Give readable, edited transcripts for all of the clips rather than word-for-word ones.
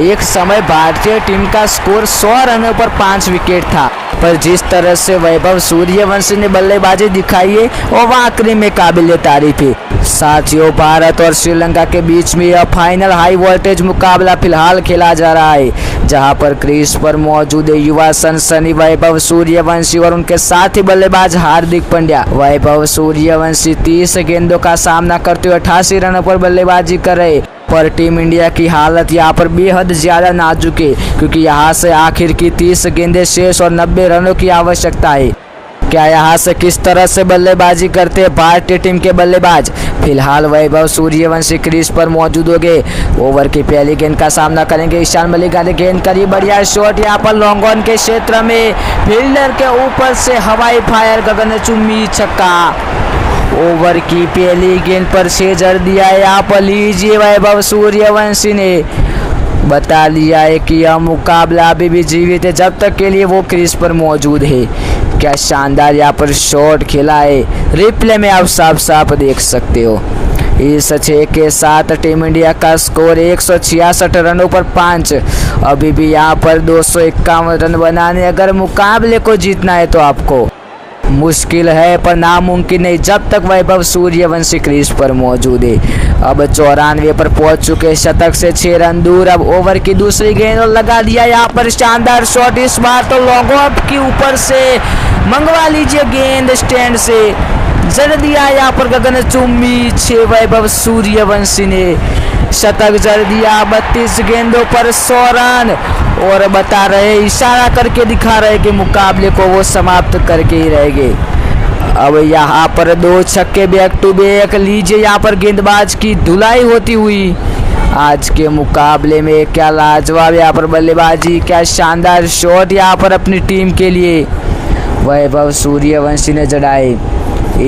एक समय भारतीय टीम का स्कोर 100 रनों पर 5 विकेट था, पर जिस तरह से वैभव सूर्यवंशी ने बल्लेबाजी दिखाई है वो वाकई में काबिल तारीफ है। साथियों, भारत और श्रीलंका के बीच में यह फाइनल हाई वोल्टेज मुकाबला फिलहाल खेला जा रहा है, जहां पर क्रीज पर मौजूद युवा सनसनी वैभव सूर्यवंशी और उनके साथी बल्लेबाज हार्दिक पांड्या। वैभव सूर्यवंशी 30 गेंदों का सामना करते हुए 88 रनों पर बल्लेबाजी कर रहे, पर टीम इंडिया की हालत यहाँ पर बेहद ज़्यादा नाजुक है, क्योंकि यहाँ से आखिर की 30 गेंदें शेष और 90 रनों की आवश्यकता है। क्या यहाँ से किस तरह से बल्लेबाजी करते हैं भारतीय टीम के बल्लेबाज? फिलहाल वैभव सूर्यवंशी क्रीज पर मौजूद हो गए। ओवर की पहली गेंद का सामना करेंगे ईशान मलिक। गेंद करी, बढ़िया शॉट यहाँ पर लॉन्ग ऑन के क्षेत्र में, फील्डर के ऊपर से हवाई फायर, गगनचुंबी छक्का। ओवर की पहली गेंद पर सेजर दिया है यहाँ पर। लीजिए, वैभव सूर्यवंशी ने बता दिया है कि यह मुकाबला अभी भी जीवित है जब तक के लिए वो क्रीज पर मौजूद है। क्या शानदार यहाँ पर शॉट खेला है, रिप्ले में आप साफ साफ देख सकते हो। इस 6 के साथ टीम इंडिया का स्कोर 166 रनों पर 5। अभी भी यहाँ पर 251 रन बनाने अगर मुकाबले को जीतना है तो आपको मुश्किल है, पर नामुमकिन नहीं जब तक वैभव सूर्यवंशी क्रीज पर मौजूद है। अब 94 पर पहुंच चुके, शतक से 6 रन दूर। अब ओवर की दूसरी गेंद और लगा दिया यहाँ पर शानदार शॉट, इस बार तो लॉन्ग ऑफ के ऊपर से मंगवा लीजिए गेंद स्टैंड से, जड़ दिया यहाँ पर गगनचुंबी 6। वैभव सूर्यवंशी ने शतक जड़ दिया। 32 गेंदों पर 100 रन, और बता रहे, इशारा करके दिखा रहे कि मुकाबले को वो समाप्त करके ही रहेंगे। अब यहाँ पर 2 छक्के बैक टू बैक। लीजिए यहाँ पर गेंदबाज की धुलाई होती हुई। आज के मुकाबले में क्या लाजवाब यहाँ पर बल्लेबाजी, क्या शानदार शॉट यहाँ पर अपनी टीम के लिए वैभव सूर्यवंशी ने जड़ाए।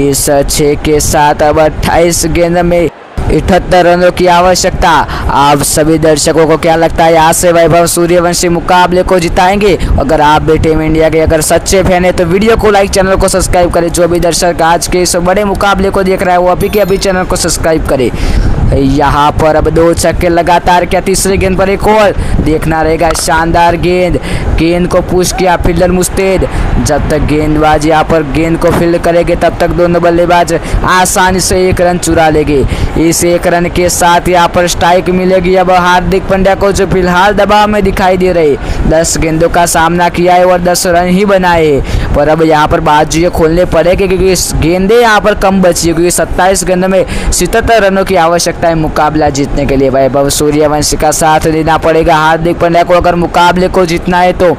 इस 6 के साथ अब 28 गेंद में 78 रनों की आवश्यकता। आप सभी दर्शकों को क्या लगता है, यहाँ से वैभव सूर्यवंशी मुकाबले को जिताएंगे? अगर आप भी टीम इंडिया के अगर सच्चे फैन है तो वीडियो को लाइक, चैनल को सब्सक्राइब करें। जो भी दर्शक आज के इस बड़े मुकाबले को देख रहा है वो अभी के अभी चैनल को सब्सक्राइब करे। यहाँ पर अब 2 छक्के लगातार। क्या तीसरी गेंद पर एक और देखना रहेगा। शानदार गेंद को पुश किया फील्डर मुस्तैद। जब तक गेंदबाज यहाँ पर गेंद को फील्ड करेंगे तब तक दोनों बल्लेबाज आसानी से 1 रन चुरा लेंगे। इस 1 रन के साथ यहाँ पर स्ट्राइक मिलेगी अब हार्दिक पांड्या को, जो फिलहाल दबाव में दिखाई दे रहे। 10 गेंदों का सामना किया है और 10 रन ही बनाए, पर अब यहाँ पर बाजुएं खोलने पड़ेगी क्योंकि गेंदें यहाँ पर कम बची है, क्योंकि 27 गेंदों में 77 रनों की आवश्यकता है मुकाबला जीतने के लिए। वैभव सूर्यवंशी का साथ देना पड़ेगा हार्दिक पांड्या को अगर मुकाबले को जीतना है तो।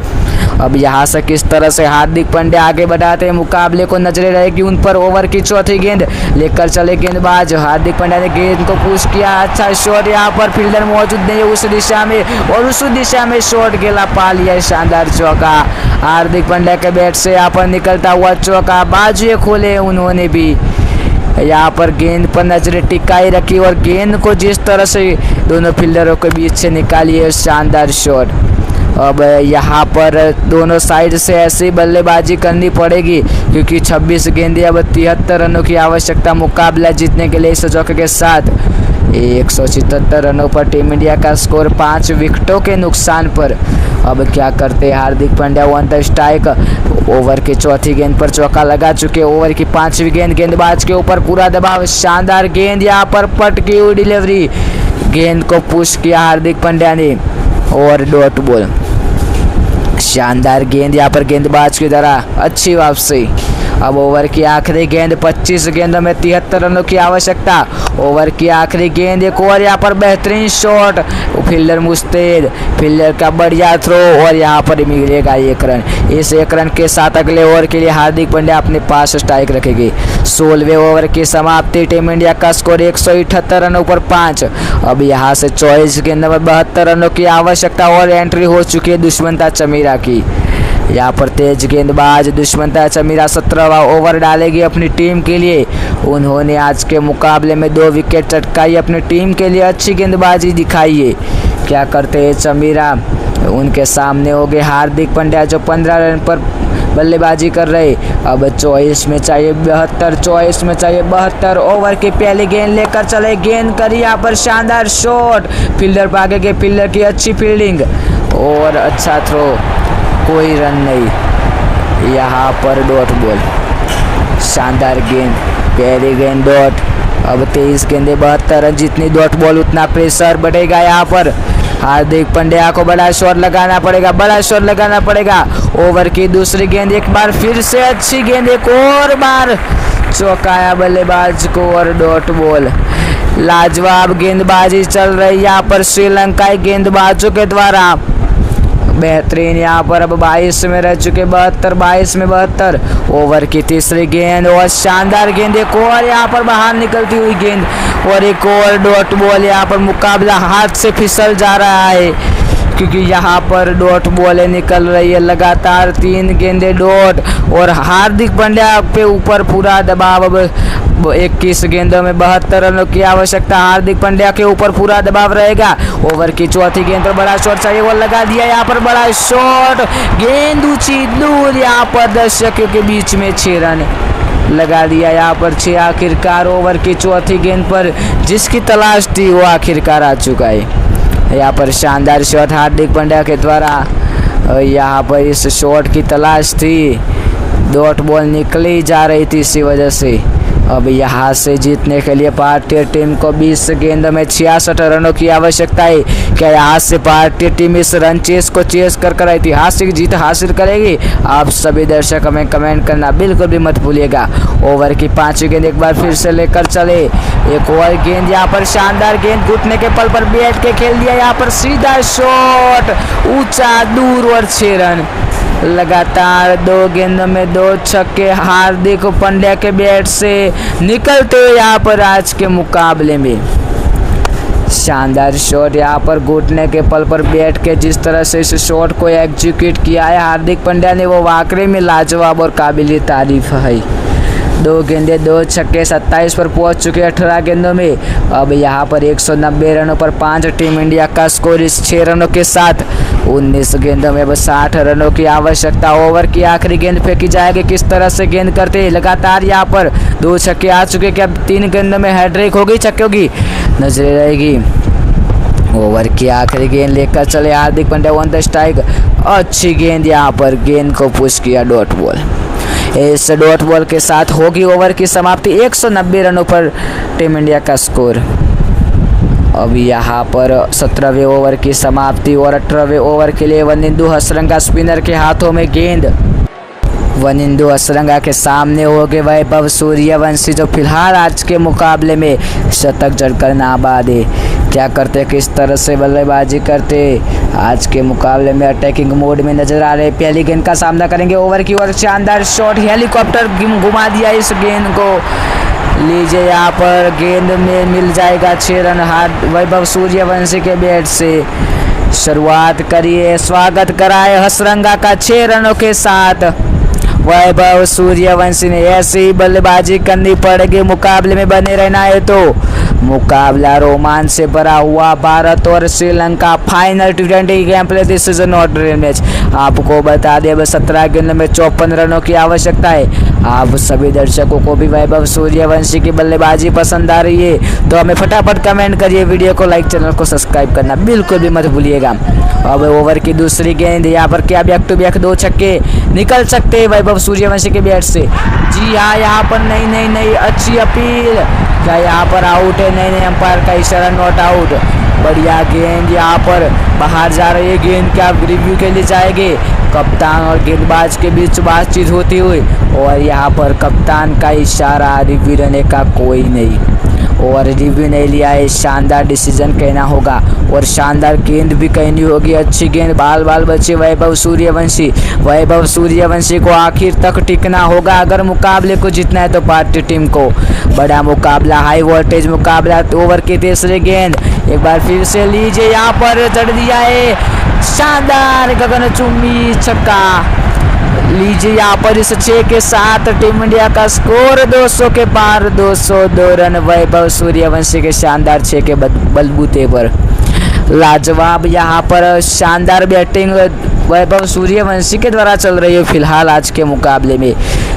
अब यहाँ से किस तरह से हार्दिक पांड्या आगे बढ़ाते हैं मुकाबले को, नजरें रहेगी उन पर। ओवर की चौथी गेंद लेकर चले गेंदबाज। हार्दिक पांड्या ने गेंद को पुश किया, अच्छा शॉट, यहाँ पर फील्डर मौजूद नहीं है उस दिशा में, और उस दिशा में शॉट गेला पा लिया। शानदार चौका हार्दिक पांड्या के बैट से यहाँ पर निकलता हुआ चौका। बाजुएं खोले उन्होंने भी, यहाँ पर गेंद पर नजरें टिकाई रखी और गेंद को जिस तरह से दोनों फील्डरों के बीच से निकाली है, शानदार शॉट। अब यहाँ पर दोनों साइड से ऐसी बल्लेबाजी करनी पड़ेगी क्योंकि 26 गेंदें, अब 73 रनों की आवश्यकता मुकाबला जीतने के लिए। इस चौके के साथ 177 रनों पर टीम इंडिया का स्कोर 5 विकेटों के नुकसान पर। अब क्या करते हैं Hardik Pandya, on the strike. Over की चौथी गेंद पर चौका लगा चुके। ओवर की 5वीं गेंद, गेंदबाज के ऊपर पूरा दबाव। शानदार गेंद यहाँ पर पटकी हुई डिलीवरी, गेंद को पुश किया हार्दिक पांड्या ने और डॉट बॉल। शानदार गेंद यहाँ पर गेंदबाज की तरह, अच्छी वापसी। अब ओवर की आखिरी गेंद, 25 गेंदों में 73 रनों की आवश्यकता। ओवर की आखिरी गेंद, एक और यहाँ पर बेहतरीन शॉट, फील्डर मुस्तैद, फील्डर का बढ़िया थ्रो, और यहाँ पर मिलेगा 1 रन। इस 1 रन के साथ अगले ओवर के लिए हार्दिक पांड्या अपने पास स्ट्राइक रखेगी। 16वें ओवर की समाप्ति, टीम इंडिया का स्कोर 178 रनों पर 5। अब यहाँ से 24 गेंदों में 72 रनों की आवश्यकता और एंट्री हो चुकी है दुष्मंता चमीरा की। यहाँ पर तेज गेंदबाज दुष्मंता चमीरा 17वां ओवर डालेगी अपनी टीम के लिए। उन्होंने आज के मुकाबले में 2 विकेट चटकाई, अपनी टीम के लिए अच्छी गेंदबाजी दिखाई है। क्या करते हैं चमीरा, उनके सामने हो गए हार्दिक पांड्या जो 15 रन पर बल्लेबाजी कर रहे। अब 24 में चाहिए 72, 24 में चाहिए 72। ओवर की पहली गेंद लेकर चले, गेंद करी यहाँ पर शानदार शॉट, फील्डर पर आगे के फील्डर की अच्छी फील्डिंग और अच्छा थ्रो, कोई रन नहीं। यहाँ पर डॉट बॉल, शानदार गेंद, पहली गेंद डॉट। अब 23 गेंदे 72 रन, जितनी डॉट बॉल उतना प्रेशर बढ़ेगा। यहाँ पर हार्दिक पांड्या को बड़ा शॉट लगाना पड़ेगा, बड़ा शॉट लगाना पड़ेगा। ओवर की दूसरी गेंद, एक बार फिर से अच्छी गेंद, एक और बार चौकाया बल्लेबाज को और डॉट बॉल। लाजवाब गेंदबाजी चल रही यहाँ पर श्रीलंकाई गेंदबाजों के द्वारा, बेहतरीन। यहाँ पर अब 22 में रह चुके 72, 22 में 72। ओवर की तीसरी गेंद और शानदार गेंद, एक और यहाँ पर बाहर निकलती हुई गेंद और एक और डॉट बॉल। यहाँ पर मुकाबला हाथ से फिसल जा रहा है क्योंकि यहाँ पर डॉट बॉलें निकल रही है लगातार, 3 गेंदे डॉट और हार्दिक पांड्या पे ऊपर पूरा दबाव। अब 21 गेंदों में 72 रनों की आवश्यकता, हार्दिक पांड्या के ऊपर पूरा दबाव रहेगा। ओवर की चौथी गेंद पर बड़ा शॉट चाहिए, वो लगा दिया। यहाँ पर बड़ा शॉट, गेंद ऊंची दूर, यहाँ पर दर्शकों के बीच में 6 रन लगा दिया। यहाँ पर 6 आखिरकार। ओवर की चौथी गेंद पर जिसकी तलाश थी वो आखिरकार आ चुका है। यहाँ पर शानदार शॉट हार्दिक पांड्या के द्वारा, यहाँ पर इस शॉट की तलाश थी, डॉट बॉल निकली जा रही थी, इसी वजह से। अब यहाँ से जीतने के लिए भारतीय टीम को 20 गेंदों में 66 रनों की आवश्यकता है। क्या यहाँ से भारतीय टीम इस रन चेस को चेस कर ऐतिहासिक जीत हासिल करेगी? आप सभी दर्शक हमें कमेंट करना बिल्कुल भी मत भूलिएगा। ओवर की 5वीं गेंद एक बार फिर से लेकर चले, एक और गेंद, यहाँ पर शानदार गेंद, घुटने के पल पर बैठ के खेल दिया। यहाँ पर सीधा शॉट, ऊंचा दूर और 6 रन। लगातार 2 गेंदों में 2 छक्के हार्दिक पांड्या के बैट से निकलते हुए यहाँ पर आज के मुकाबले में। शानदार शॉट, यहाँ पर घुटने के पल पर बैठ के जिस तरह से इस शॉट को एग्जीक्यूट किया है हार्दिक पांड्या ने, वो वाकई में लाजवाब और काबिल तारीफ है। 2 गेंदे 2 छक्के 27 पर पहुंच चुके 18 गेंदों में। अब यहाँ पर 190 रनों पर 5 टीम इंडिया का स्कोर इस 6 रनों के साथ। 19 गेंदों में बस 60 रनों की आवश्यकता। ओवर की आखिरी गेंद फेंकी जाएगी, किस तरह से गेंद करते हैं। लगातार यहाँ पर 2 छक्के आ चुके, क्या 3 गेंदों में हैट्रिक होगी, छक्के होगी, नजर रहेगी। ओवर की आखिरी गेंद लेकर चले Hardik Pandya, on the strike, अच्छी गेंद, यहाँ पर गेंद को पुश किया डॉट बॉल। इस डॉट बॉल के साथ होगी ओवर की समाप्ति, 190 रनों पर टीम इंडिया का स्कोर। अब यहाँ पर 17वें ओवर की समाप्ति और 18वें ओवर के लिए वनिंदु हसरंगा स्पिनर के हाथों में गेंद। वनिंदु हसरंगा के सामने हो गए वैभव सूर्यवंशी, जो फिलहाल आज के मुकाबले में शतक जड़कर नाबाद है। क्या करते, किस तरह से बल्लेबाजी करते, आज के मुकाबले में अटैकिंग मोड में नजर आ रहे। पहली गेंद का सामना करेंगे, ओवर की ओर शानदार शॉट, हेलीकॉप्टर घुमा दिया इस गेंद को। लीजिए यहाँ पर गेंद में मिल जाएगा 6 रन वैभव सूर्यवंशी के बैट से। शुरुआत करिए, स्वागत कराए हसरंगा का 6 रनों के साथ। वैभव सूर्यवंशी ने ऐसी ही बल्लेबाजी करनी पड़ेगी, मुकाबले में बने रहना है तो। मुकाबला रोमांच से भरा हुआ, भारत और Sri Lanka final T20 game play, this is not dream match. आपको बता दें बस 17 गेंदों में 54 रनों की आवश्यकता है। आप सभी दर्शकों को भी वैभव सूर्यवंशी की बल्लेबाजी पसंद आ रही है तो हमें फटाफट कमेंट करिए, वीडियो को लाइक, चैनल को सब्सक्राइब करना बिल्कुल भी मत भूलिएगा। अब ओवर की दूसरी गेंद, यहाँ पर क्या बैक टू बैक 2 छक्के निकल सकते हैं वैभव सूर्यवंशी के बैट से। जी हाँ, यहाँ पर नहीं, अच्छी अपील, क्या यहाँ पर आउट है? नहीं, अंपायर का इशारा, नॉट आउट। बढ़िया गेंद, यहाँ पर बाहर जा रही है गेंद, क्या रिव्यू के लिए जाएंगे? कप्तान और गेंदबाज के बीच बातचीत होती हुई और यहाँ पर कप्तान का इशारा, रिव्यू लेने का कोई नहीं और रिव्यू नहीं लिया है। शानदार डिसीजन कहना होगा और शानदार गेंद भी कहनी होगी। अच्छी गेंद, बाल बचे वैभव सूर्यवंशी। वैभव सूर्यवंशी को आखिर तक टिकना होगा अगर मुकाबले को जीतना है तो भारतीय टीम को। बड़ा मुकाबला, हाई वोल्टेज मुकाबला। ओवर की तीसरी गेंद, एक बार फिर से लीजिए, यहाँ पर चढ़ दिया है, शानदार गगनचुंबी छक्का। लीजिए यहाँ पर इस 6 के साथ टीम इंडिया का स्कोर 200 के पार, 202 रन वैभव सूर्यवंशी के शानदार 6 के बलबूते पर। लाजवाब यहाँ पर शानदार बैटिंग वैभव सूर्यवंशी के द्वारा चल रही है। फिलहाल आज के मुकाबले में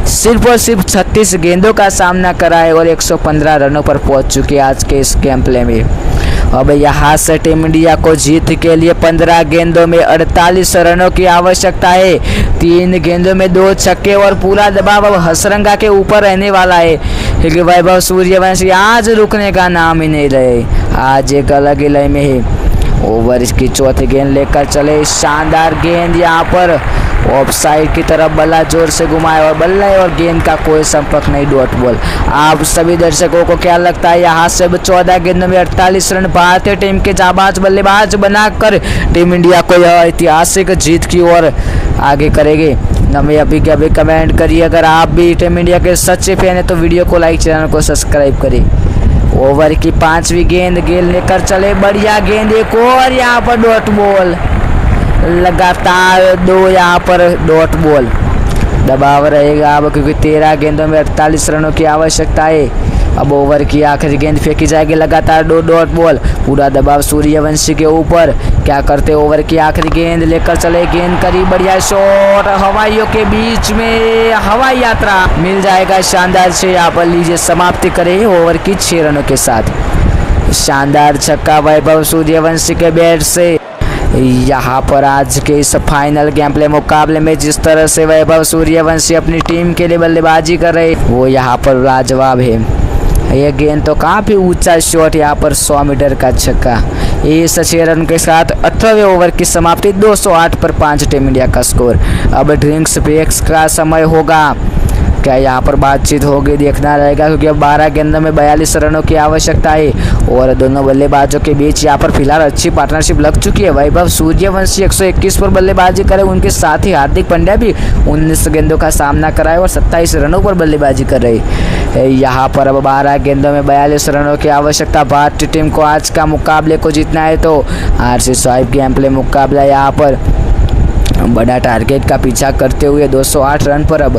सिर्फ और सिर्फ 36 गेंदों का सामना करा है और 115 रनों पर पहुंच चुके हैं आज के इस गेम प्ले में। अब यहाँ से टीम इंडिया को जीत के लिए 15 गेंदों में 48 रनों की आवश्यकता है। 3 गेंदों में 2 छक्के और पूरा दबाव अब हसरंगा के ऊपर रहने वाला है, क्योंकि वैभव सूर्यवंशी आज रुकने का नाम ही नहीं रहे। आज एक अलग ही लय में है। ओवर की चौथी गेंद लेकर चले, शानदार गेंद यहाँ पर ऑफ साइड की तरफ बल्ला जोर से घुमाया और बल्ले और गेंद का कोई संपर्क नहीं, डॉट बॉल। आप सभी दर्शकों को क्या लगता है, यहाँ से 14 गेंदों में 48 रन भारतीय टीम के जाबाज बल्लेबाज बनाकर टीम इंडिया को यह ऐतिहासिक जीत की ओर आगे करेंगे? हमें अभी के अभी कमेंट करिए। अगर आप भी टीम इंडिया के सच्चे फैन है तो वीडियो को लाइक, चैनल को सब्सक्राइब करें। ओवर की 5वीं गेंद लेकर चले, बढ़िया गेंद एक और यहाँ पर डॉट बॉल, लगातार 2 यहाँ पर डॉट बॉल। दबाव रहेगा अब, क्योंकि 13 गेंदों में 48 रनों की आवश्यकता है। अब ओवर की आखिरी गेंद फेंकी जाएगी, लगातार 2 डॉट बॉल, पूरा दबाव सूर्यवंशी के ऊपर। क्या करते, ओवर की आखिरी गेंद लेकर चले, गेंद करीब, बढ़िया शॉट, हवाइयों के बीच में हवाई यात्रा मिल जाएगा शानदार से। यहाँ पर लीजिए समाप्ति करें ओवर की 6 रनों के साथ। शानदार छक्का वैभव सूर्यवंशी के बैट से। यहाँ पर आज के इस फाइनल गेम प्ले मुकाबले में जिस तरह से वैभव सूर्यवंशी अपनी टीम के लिए बल्लेबाजी कर रहे वो यहाँ पर लाजवाब है। यह गेंद तो काफ़ी ऊंचा शॉट, यहाँ पर 100 मीटर का छक्का। इस 6 रन के साथ 18वें ओवर की समाप्ति, 208 पर 5 टीम इंडिया का स्कोर। अब ड्रिंक्स ब्रेक्स का समय होगा, क्या यहाँ पर बातचीत होगी देखना रहेगा, क्योंकि अब 12 गेंदों में 42 रनों की आवश्यकता है और दोनों बल्लेबाजों के बीच यहाँ पर फिलहाल अच्छी पार्टनरशिप लग चुकी है। वैभव सूर्यवंशी 121 पर बल्लेबाजी करे, उनके साथ ही हार्दिक पांड्या भी 19 गेंदों का सामना कराए और 27 रनों पर बल्लेबाजी कर रही। यहाँ पर अब 12 गेंदों में 42 रनों की आवश्यकता। भारतीय टीम को आज का मुकाबले को जीतना है तो RC5 गेम प्ले मुकाबला यहाँ पर बड़ा टारगेट का पीछा करते हुए 208 रन पर। अब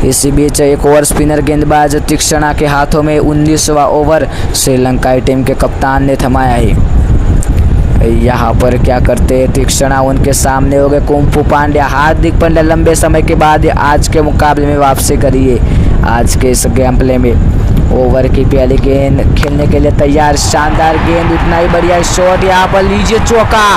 इसी बीच एक ओवर स्पिनर गेंदबाज तीक्षणा के हाथों में 19वां ओवर श्रीलंकाई टीम के कप्तान ने थमाया है। यहाँ पर क्या करते हैं तीक्षणा, उनके सामने हो गए कुंफू पांड्या। हार्दिक पांड्या लंबे समय के बाद आज के मुकाबले में वापसी करिए। आज के इस गेम प्ले में ओवर की पहली गेंद खेलने के लिए तैयार, शानदार गेंद, उतना ही बढ़िया शॉट, यहाँ पर लीजिए चौका।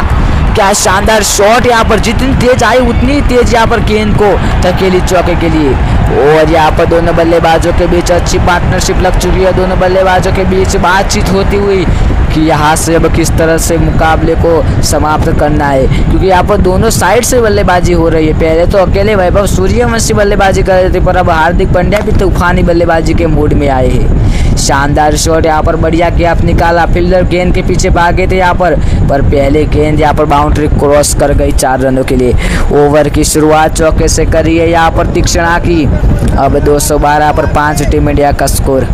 क्या शानदार शॉट, यहाँ पर जितनी तेज आई उतनी तेज यहाँ पर गेंद को धकेली चौके के लिए। और यहाँ पर दोनों बल्लेबाजों के बीच अच्छी पार्टनरशिप लग चुकी है। दोनों बल्लेबाजों के बीच बातचीत होती हुई कि यहाँ से अब किस तरह से मुकाबले को समाप्त करना है, क्योंकि यहाँ पर दोनों साइड से बल्लेबाजी हो रही है। पहले तो अकेले वैभव सूर्यवंशी बल्लेबाजी कर रहे थे, पर अब हार्दिक पांड्या भी तूफानी बल्लेबाजी के मूड में आए हैं। शानदार शॉट, यहाँ पर बढ़िया गैप निकाला, फील्डर गेंद के पीछे भागे थे यहाँ पर पहले गेंद यहाँ पर बाउंड्री क्रॉस कर गई 4 रनों के लिए। ओवर की शुरुआत चौके से करी है यहाँ पर तीक्षणा की। अब 212 पर 5 टीम इंडिया का स्कोर।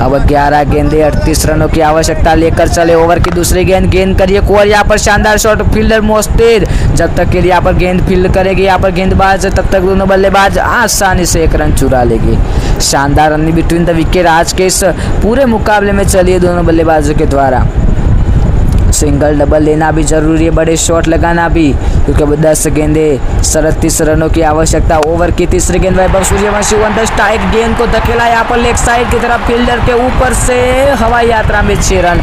अब 11 गेंदे 38 रनों की आवश्यकता लेकर चले। ओवर की दूसरी गेंद करिए और यहाँ पर शानदार शॉट, फील्डर मोस्टेड जब तक के लिए यहाँ पर गेंद फील्ड करेगी यहाँ पर गेंदबाज, तब तक दोनों बल्लेबाज आसानी से 1 रन चुरा लेंगे। शानदार रन बिटवीन द विकेट आज के इस पूरे मुकाबले में चलिए दोनों बल्लेबाजों के द्वारा। सिंगल डबल लेना भी जरूरी है, बड़े शॉट लगाना भी, क्योंकि अब 10 गेंदे 37 रनों की आवश्यकता। ओवर की तीसरी गेंद वैभव सूर्यवंशी वन स्ट्राइक, गेंद को धकेला यहाँ पर लेग साइड की तरफ, फील्डर के ऊपर से हवाई यात्रा में 6 रन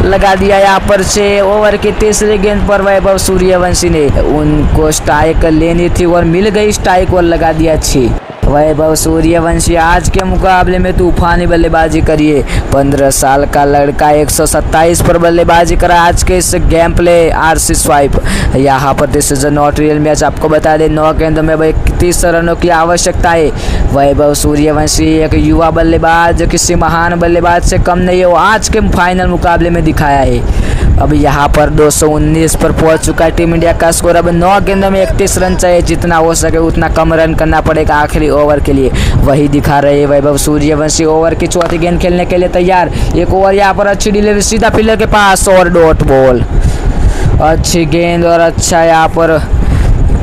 लगा दिया यहाँ पर 6। ओवर की तीसरी गेंद पर वैभव सूर्यवंशी ने उनको स्ट्राइक लेनी थी और मिल गई स्ट्राइक और लगा दिया 6। वैभव सूर्यवंशी आज के मुकाबले में तूफानी बल्लेबाजी करिए। 15 साल का लड़का 127 पर बल्लेबाजी करा आज के इस गेम प्ले RC5। यहाँ पर this is not real match. आपको बता दें 9 गेंदों में 31 रनों की आवश्यकता है। वैभव सूर्यवंशी एक युवा बल्लेबाज किसी महान बल्लेबाज से कम नहीं है, वो आज के फाइनल मुकाबले में दिखाया है। अब यहाँ पर 219 पर पहुंच चुका है टीम इंडिया का स्कोर। अब 9 गेंदों में 31 रन चाहिए, जितना हो सके उतना कम रन करना पड़ेगा आखिरी ओवर के लिए, वही दिखा रहे हैं वैभव सूर्यवंशी। ओवर की चौथी गेंद खेलने के लिए तैयार, एक ओवर यहाँ पर अच्छी डिलीवरी सीधा फील्डर के पास और डॉट बॉल। अच्छी गेंद और अच्छा यहाँ पर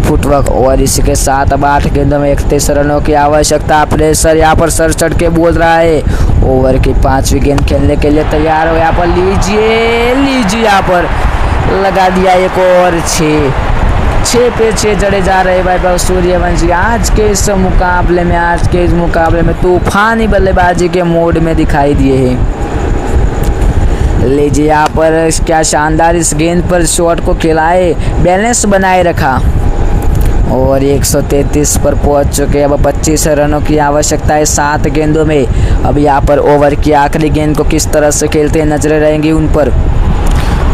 फुटवर्क। और इसी के साथ अब 8 गेंदों में 31 रनों की आवश्यकता। प्रेशर यहाँ पर सर चढ़ के बोल रहा है। ओवर की 5वीं गेंद खेलने के लिए तैयार हो, यहाँ पर लीजिए यहाँ पर लगा दिया एक और 6। 6 पे 6 जड़े जा रहे वैभव सूर्यवंशी आज के इस मुकाबले में तूफानी बल्लेबाजी के मोड में दिखाई दिए हैं। लीजिए यहाँ पर क्या शानदार इस गेंद पर शॉट को खिलाए, बैलेंस बनाए रखा और 133 पर पहुंच चुके। अब 25 रनों की आवश्यकता है 7 गेंदों में। अब यहाँ पर ओवर की आखिरी गेंद को किस तरह से खेलते हैं नजरें रहेंगी उन पर।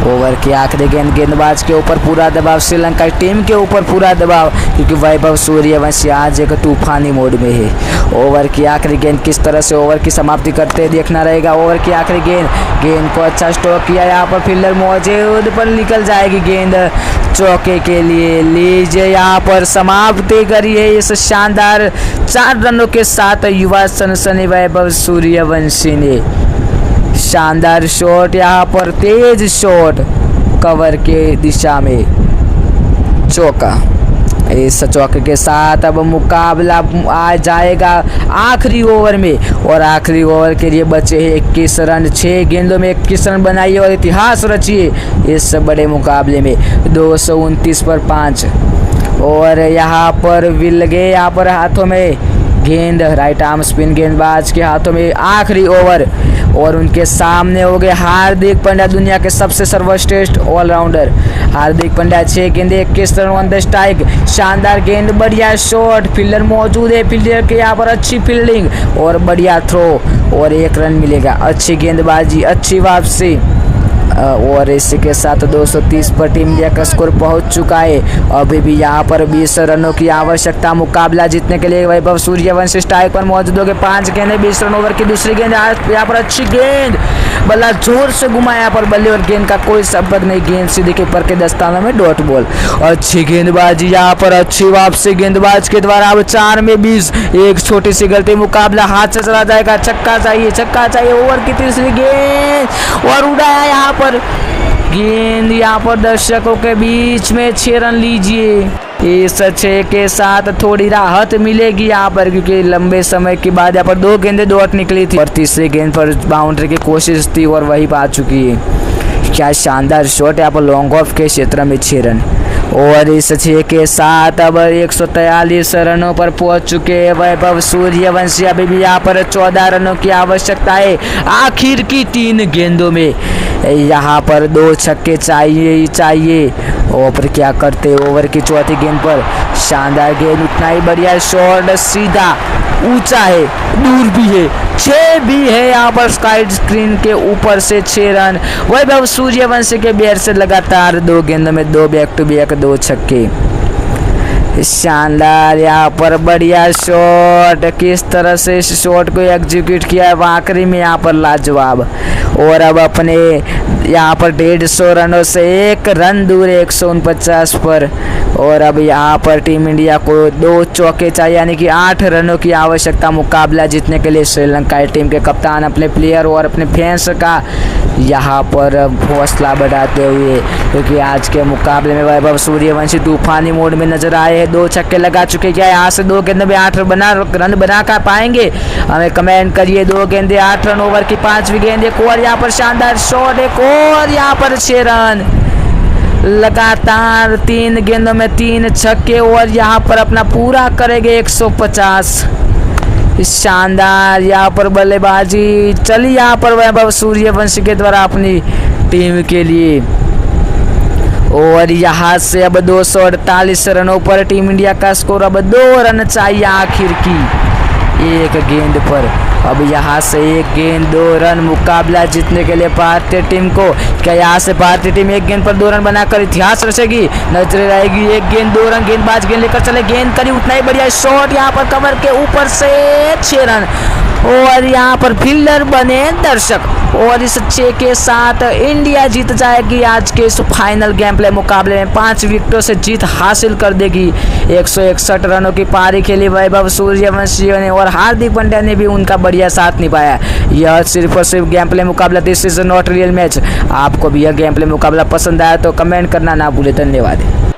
ओवर की आखिरी गेंदबाज के ऊपर पूरा दबाव, श्रीलंका टीम के ऊपर पूरा दबाव, क्योंकि वैभव सूर्यवंशी आज एक तूफानी मोड में है। ओवर की आखिरी गेंद किस तरह से ओवर की समाप्ति करते देखना रहेगा। ओवर की आखिरी गेंद को अच्छा स्ट्रोक किया, यहाँ पर फील्डर मौजूद पर निकल जाएगी गेंद चौके के लिए। लीजिए यहाँ पर समाप्ति करी है इस शानदार 4 रनों के साथ युवा सनसनी वैभव सूर्यवंशी ने। शानदार शॉट, यहाँ पर तेज शॉट कवर के दिशा में, चौका। इस चौके के साथ अब मुकाबला आ जाएगा आखिरी ओवर में और आखिरी ओवर के लिए बचे हैं 21 रन। 6 गेंदों में 21 रन बनाइए और इतिहास रचिए इस बड़े मुकाबले में। 229 पर 5 और यहाँ पर विलगे यहाँ पर हाथों में गेंद, राइट आर्म स्पिन गेंदबाज के हाथों में आखिरी ओवर और उनके सामने हो गए हार्दिक पांड्या, दुनिया के सबसे सर्वश्रेष्ठ ऑलराउंडर हार्दिक पांड्या। 6 गेंदे 21 रन ऑन द स्ट्राइक। शानदार गेंद, बढ़िया शॉट, फील्डर मौजूद है, फील्डर के यहाँ पर अच्छी फील्डिंग और बढ़िया थ्रो और 1 रन मिलेगा। अच्छी गेंदबाजी, अच्छी वापसी और इसी के साथ 230 पर टीम इंडिया का स्कोर पहुंच चुका है। अभी भी यहाँ पर 20 रनों की आवश्यकता मुकाबला जीतने के लिए। वैभव सूर्यवंशी स्ट्राइक पर मौजूद हो गए। 5 गेंदें 20 रन ओवर की दूसरी गेंद, यहाँ पर अच्छी गेंद, बल्ला जोर से घुमाया यहाँ पर बल्ले और गेंद का कोई संपर्क नहीं, गेंद सीधे कीपर के दस्तानों में डॉट बॉल। अच्छी गेंदबाजी, यहाँ पर अच्छी वापसी गेंदबाज के द्वारा। अब 4 में 20, एक छोटी सी गलती मुकाबला हाथ से चला जाएगा। छक्का चाहिए ओवर की तीसरी गेंद और उड़ाया यहाँ पर गेंद, यहाँ पर दर्शकों के बीच में 6 रन लीजिए। इस 6 के साथ थोड़ी राहत मिलेगी यहाँ पर, क्योंकि लंबे समय के बाद यहाँ पर 2 गेंदें डॉट निकली थी और तीसरी गेंद पर बाउंड्री की कोशिश थी और वही पा चुकी है। क्या शानदार शॉट, यहाँ पर लॉन्ग ऑफ के क्षेत्र में 6 रन और इस 6 के साथ अब 143 रनों पर पहुंच चुके हैं वैभव सूर्यवंशी। अभी भी यहाँ पर 14 रनों की आवश्यकता है आखिर की 3 गेंदों में। यहाँ पर 2 छक्के चाहिए और फिर क्या करते ओवर की चौथी गेंद पर शानदार गेंद, उतना ही बढ़िया शॉट, सीधा ऊंचा है, दूर भी है, 6 भी है यहाँ पर स्काई स्क्रीन के ऊपर से 6 रन वैभव सूर्यवंशी के बैट से लगातार 2 गेंदों में 2 बैक टू बैक 2 छक्के। शानदार यहाँ पर बढ़िया शॉट, किस तरह से इस शॉट को एग्जीक्यूट किया है आखिरी में यहाँ पर लाजवाब। और अब अपने यहाँ पर 150 रनों से 1 रन दूर 149 पर और अब यहाँ पर टीम इंडिया को 2 चौके चाहिए, यानी कि 8 रनों की आवश्यकता मुकाबला जीतने के लिए। श्रीलंका टीम के कप्तान अपने प्लेयर और अपने फैंस का यहाँ पर हौसला बढ़ाते हुए, क्योंकि आज के मुकाबले में वैभव सूर्यवंशी तूफानी मोड में नजर आए हैं। 2 छक्के लगा चुके, क्या यहाँ से 2 गेंदों में 8 रन बना कर पाएंगे? हमें कमेंट करिए। 2 गेंदे 8 रन ओवर की 5वीं गेंद, एक और यहाँ पर शानदार शॉट, एक और यहाँ पर 6 रन लगातार 3 गेंदों में 3 छक्के और यहाँ पर अपना पूरा करेंगे 150। शानदार यहाँ पर बल्लेबाजी चली यहाँ पर वैभव सूर्यवंशी के द्वारा अपनी टीम के लिए और यहाँ से अब 248 रनों पर टीम इंडिया का स्कोर। अब 2 रन चाहिए आखिर की 1 गेंद पर। अब यहाँ से 1 गेंद 2 रन मुकाबला जीतने के लिए भारतीय टीम को। क्या यहाँ से भारतीय टीम 1 गेंद पर 2 रन बनाकर इतिहास रचेगी? नजर आएगी। 1 गेंद 2 रन, गेंदबाज गेंद लेकर चले, गेंद करी, उतना ही बढ़िया शॉट यहाँ पर कवर के ऊपर से 6 रन और यहाँ पर फील्डर बने दर्शक और इस 6 के साथ इंडिया जीत जाएगी आज के इस फाइनल गेम प्ले मुकाबले में। 5 विकेटों से जीत हासिल कर देगी। 161 रनों की पारी खेली वैभव सूर्यवंशी ने और हार्दिक पांड्या ने भी उनका बढ़िया साथ निभाया। यह सिर्फ और सिर्फ गेम प्ले मुकाबला, this is not real match. आपको भी यह गेम प्ले मुकाबला पसंद आया तो कमेंट करना ना भूले। धन्यवाद।